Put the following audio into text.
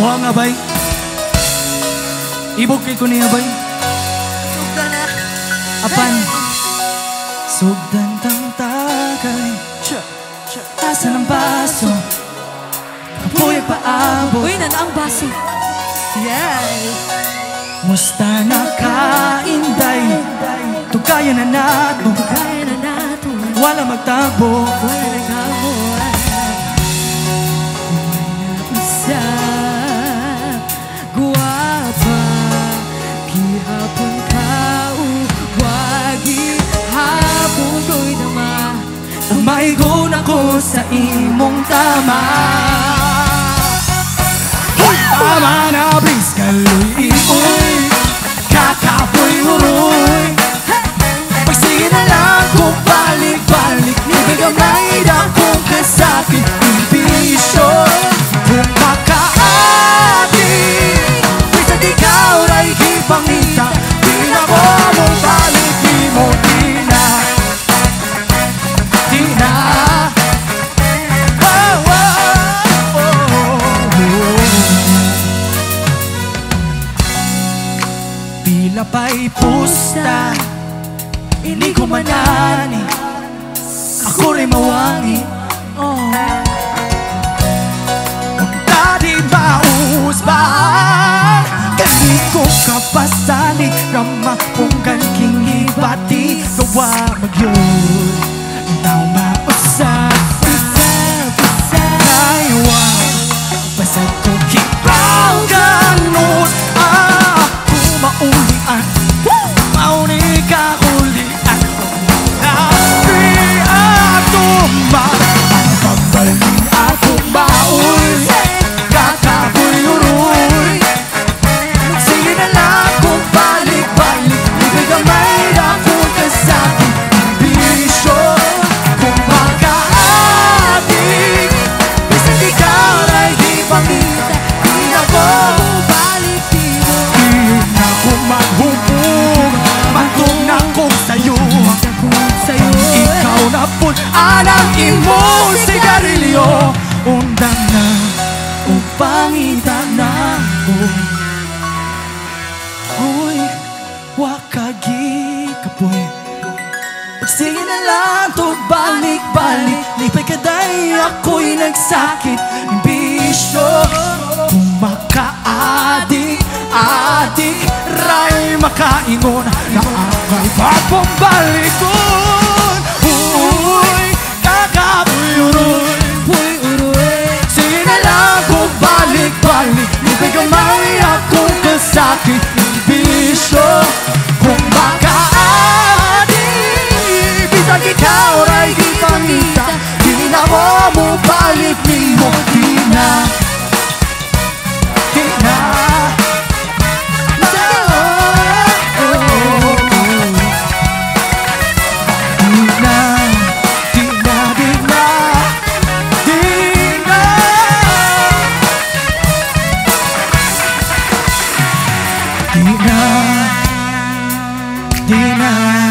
Kuha nga bay. Ibog kay ko niya bay. Sugdan na. Apan sugdan tang tagay. Asa ng baso kapoy paabot. Uy, ang baso. Yes. Musta na kainday tugayan na nato. Kaya na nato. Wala magtabo. Wala na kamo. Isa guwapa gihapon ka wagi hapon ko'y nama. Maigon ako sa imong tama. Tama na bis kaluy uy kakapoy uroy. Pagsige na lang kung balik-balik ibig gamay na kung kasakit bisyo. Kung makaadik bisa di ka oray kipangita. Di na ko mong balik di mo di na. Di na. Oh, oh, oh, oh. Pila pa'y pusta hindi ko manani. Ako rin mawangi. Oh. Dadi mausbaan kani ko kapasani rama kung kanking ibati gawa magyod now mausap kaiwa basta ko kipaw ganun ako maulian mauni ka ulian nasi atong pagbaling atong baul kakapoy uroy. Sige na lang kung balik-balik ibig gamay na kung kasakit bisyo. Kung makaadik bisa di ka ray di pangita. Di na ko balik di mo. Di na ko maghubog mantong na ko sa'yo. Ikaw na po anang imong sigarilyo. Undang na o pangitan na ko. Uy, wakagi kapoy. Pagsige na lang to balik-balik lipay kaday ako'y nagsakit ng bisyo. Kung makaadik ray makaingon na akay papambalikon. Uy, kakapoy uroy. Sige na lang kung balik-balik ibig gamay akong kasakit ng bisyo. Kung makaadik bisag ikaw ray di pangita. Di na mo balik ni mo. Di na. Di na. Di na.